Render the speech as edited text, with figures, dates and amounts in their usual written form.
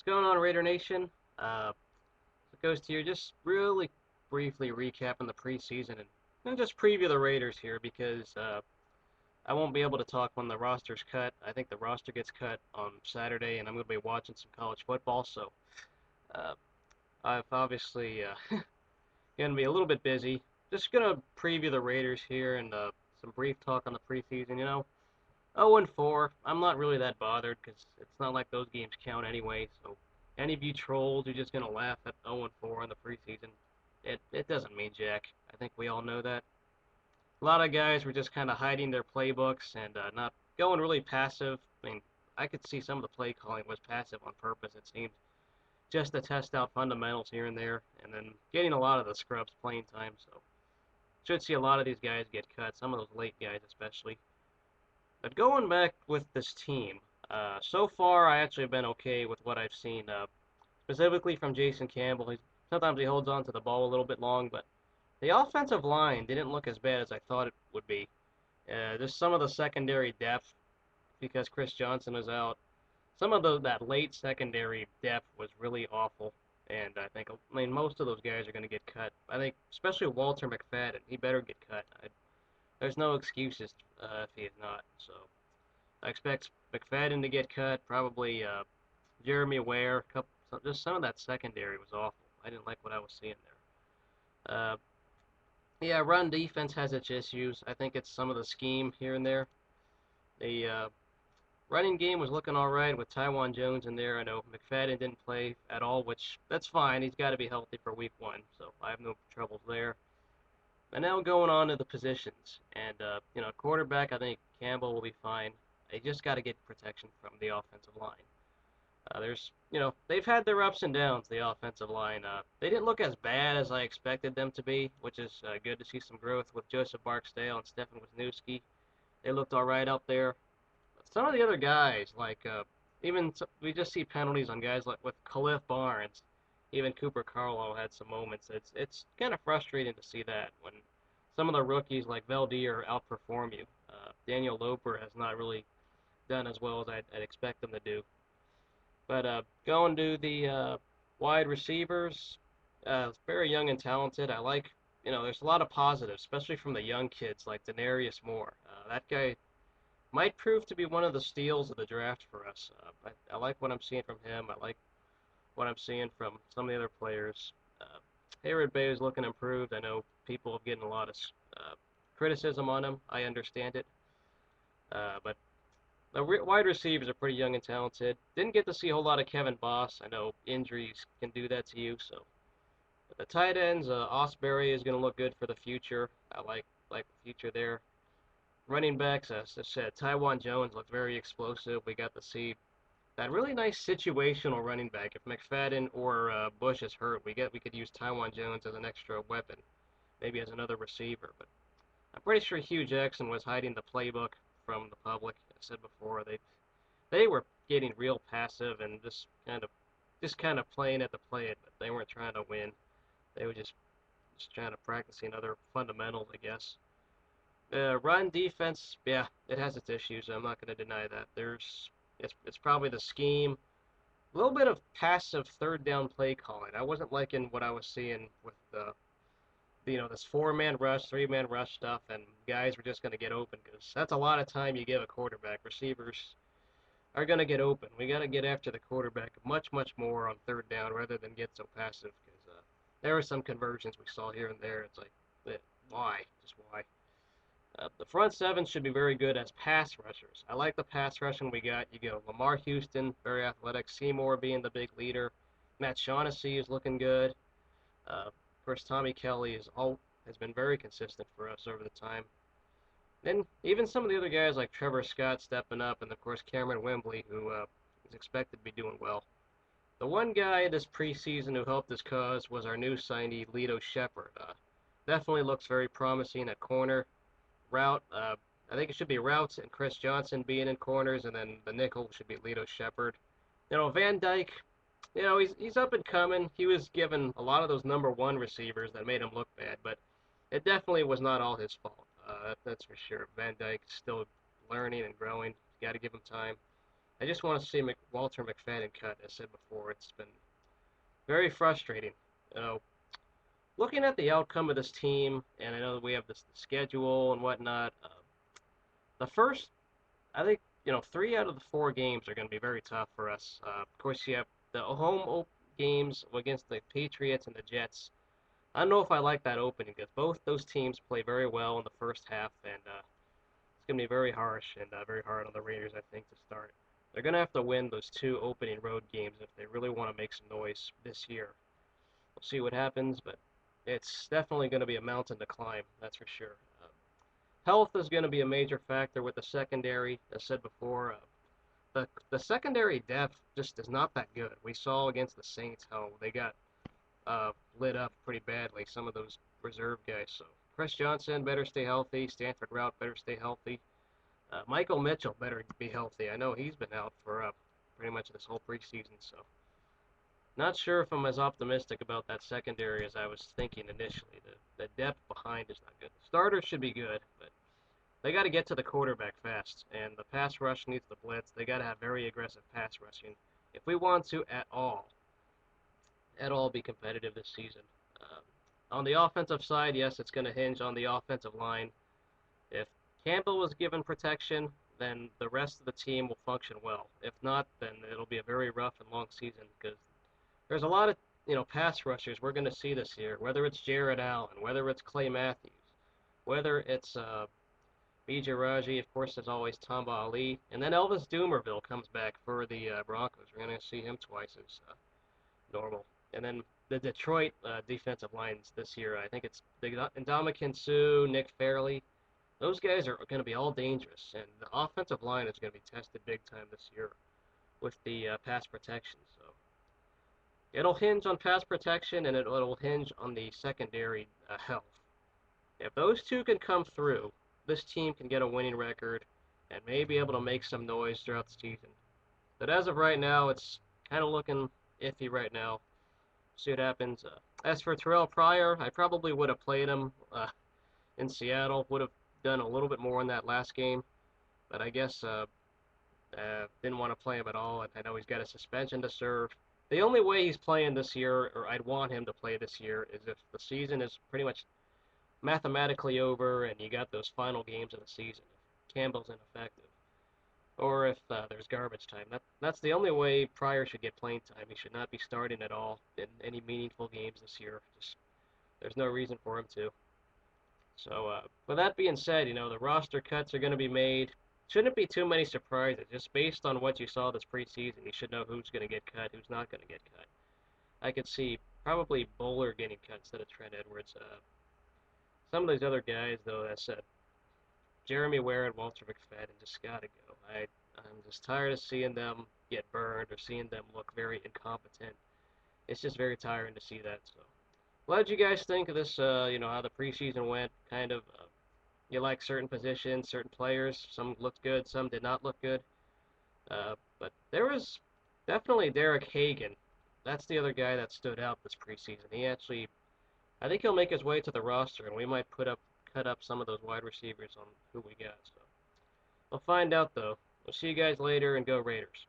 going on, Raider Nation? It goes to you just really briefly recapping the preseason and just preview the Raiders here because I won't be able to talk when the roster's cut. I think the roster gets cut on Saturday, and I'm going to be watching some college football, so uh, I've obviously going to be a little bit busy. Just going to preview the Raiders here and some brief talk on the preseason. 0-4. I'm not really that bothered because it's not like those games count anyway. So any of you trolls are just gonna laugh at 0-4 in the preseason. It doesn't mean jack. I think we all know that. A lot of guys were just kind of hiding their playbooks and not going really passive. I mean, I could see some of the play calling was passive on purpose. It seemed just to test out fundamentals here and there, and then getting a lot of the scrubs playing time. So should see a lot of these guys get cut. Some of those late guys especially. But going back with this team, so far I actually have been okay with what I've seen, specifically from Jason Campbell. Sometimes he holds on to the ball a little bit long, but the offensive line didn't look as bad as I thought it would be. Just some of the secondary depth, because Chris Johnson is out. Some of that late secondary depth was really awful, and I mean most of those guys are going to get cut. I think especially Walter McFadden, he better get cut. There's no excuses if he is not. So I expect McFadden to get cut. Probably Jeremy Ware. Just some of that secondary was awful. I didn't like what I was seeing there. Yeah, run defense has its issues. I think it's some of the scheme here and there. The running game was looking all right with Taiwan Jones in there. I know McFadden didn't play at all, which that's fine. He's got to be healthy for week one, so I have no troubles there. And now going on to the positions, and quarterback, I think Campbell will be fine. They just got to get protection from the offensive line. They've had their ups and downs. The offensive line, they didn't look as bad as I expected them to be, which is good to see some growth with Joseph Barksdale and Stefan Wisniewski. They looked all right out there. But some of the other guys, like we just see penalties on guys like with Khalif Barnes. Even Cooper Carlo had some moments. It's kind of frustrating to see that when some of the rookies like Valdir outperform you. Daniel Loper has not really done as well as I'd expect them to do. But going to the wide receivers, very young and talented. I like, there's a lot of positives, especially from the young kids like Denarius Moore. That guy might prove to be one of the steals of the draft for us. I like what I'm seeing from him. I like what I'm seeing from some of the other players. Heyward-Bey is looking improved. I know people have getting a lot of criticism on him. I understand it. But the wide receivers are pretty young and talented. Didn't get to see a whole lot of Kevin Boss. I know injuries can do that to you. So but the tight ends, Osbury is going to look good for the future. I like the future there. Running backs, as I said, Taiwan Jones looked very explosive. We got to see that really nice situational running back. If McFadden or Bush is hurt, we could use Taiwan Jones as an extra weapon, maybe as another receiver. But I'm pretty sure Hugh Jackson was hiding the playbook from the public. I said before they were getting real passive and just kind of playing at the play it, but they weren't trying to win. They were just trying to practicing other fundamentals, I guess. Run defense, yeah, it has its issues. I'm not going to deny that. It's probably the scheme, a little bit of passive third down play calling. I wasn't liking what I was seeing with this four-man rush, three-man rush stuff, and guys were just going to get open because that's a lot of time you give a quarterback. Receivers are going to get open. We got to get after the quarterback much, much more on third down rather than get so passive because there were some conversions we saw here and there. It's like, why? Just why? The front seven should be very good as pass rushers. I like the pass rushing we got. You go Lamar Houston, very athletic. Seymour being the big leader. Matt Shaughnessy is looking good. Of course, Tommy Kelly has been very consistent for us over the time. Then even some of the other guys like Trevor Scott stepping up, and of course Cameron Wembley, who is expected to be doing well. The one guy this preseason who helped his cause was our new signee, Lito Shepard. Definitely looks very promising at corner. Route, I think it should be Routes and Chris Johnson being in corners, and then the nickel should be Lito Shepard. Van Dyke, he's up and coming. He was given a lot of those number one receivers that made him look bad, but it definitely was not all his fault. That's for sure. Van Dyke is still learning and growing. You got to give him time. I just want to see Walter McFadden cut. As I said before, it's been very frustrating. You know, looking at the outcome of this team, and I know that we have this schedule and whatnot. The first, I think, 3 out of the 4 games are going to be very tough for us. Of course, you have the games against the Patriots and the Jets. I don't know if I like that opening because both those teams play very well in the first half, and it's going to be very harsh and very hard on the Raiders, I think, to start. They're going to have to win those 2 opening road games if they really want to make some noise this year. We'll see what happens, but it's definitely going to be a mountain to climb, that's for sure. Health is going to be a major factor with the secondary. As I said before, the secondary depth just is not that good. We saw against the Saints how they got lit up pretty badly, some of those reserve guys. So Chris Johnson better stay healthy. Stanford Route better stay healthy. Michael Mitchell better be healthy. I know he's been out for pretty much this whole preseason, so not sure if I'm as optimistic about that secondary as I was thinking initially. The depth behind is not good. The starters should be good, but they got to get to the quarterback fast, and the pass rush needs the blitz. They got to have very aggressive pass rushing if we want to at all be competitive this season. On the offensive side, yes, it's going to hinge on the offensive line. If Campbell was given protection, then the rest of the team will function well. If not, then it'll be a very rough and long season because there's a lot of pass rushers we're going to see this year. Whether it's Jared Allen, whether it's Clay Matthews, whether it's B.J. Raji, of course, there's always Tamba Ali, and then Elvis Dumerville comes back for the Broncos. We're going to see him twice as normal. And then the Detroit defensive lines this year, I think it's Ndamukong Suh, Nick Fairley. Those guys are going to be all dangerous, and the offensive line is going to be tested big time this year with the pass protection. So it'll hinge on pass protection, and it'll hinge on the secondary health. If those two can come through, this team can get a winning record and may be able to make some noise throughout the season. But as of right now, it's kind of looking iffy right now. See what happens. As for Terrell Pryor, I probably would have played him in Seattle. Would have done a little bit more in that last game, but I guess didn't want to play him at all. I know he's got a suspension to serve. The only way he's playing this year, or I'd want him to play this year, is if the season is pretty much mathematically over and you got those final games of the season. If Campbell's ineffective, or if there's garbage time. That's the only way Pryor should get playing time. He should not be starting at all in any meaningful games this year. Just there's no reason for him to. So, with that being said, the roster cuts are going to be made. Shouldn't be too many surprises. Just based on what you saw this preseason, you should know who's going to get cut, who's not going to get cut. I could see probably Bowler getting cut instead of Trent Edwards. Some of those other guys, though, I said, Jeremy Ware and Walter McFadden just got to go. I'm just tired of seeing them get burned or seeing them look very incompetent. It's just very tiring to see that. So, what did you guys think of this? How the preseason went. Kind of, you like certain positions, certain players. Some looked good, some did not look good. But there was definitely Derek Hagan. That's the other guy that stood out this preseason. I think he'll make his way to the roster, and we might cut up some of those wide receivers on who we got. So we'll find out, though. We'll see you guys later, and go Raiders.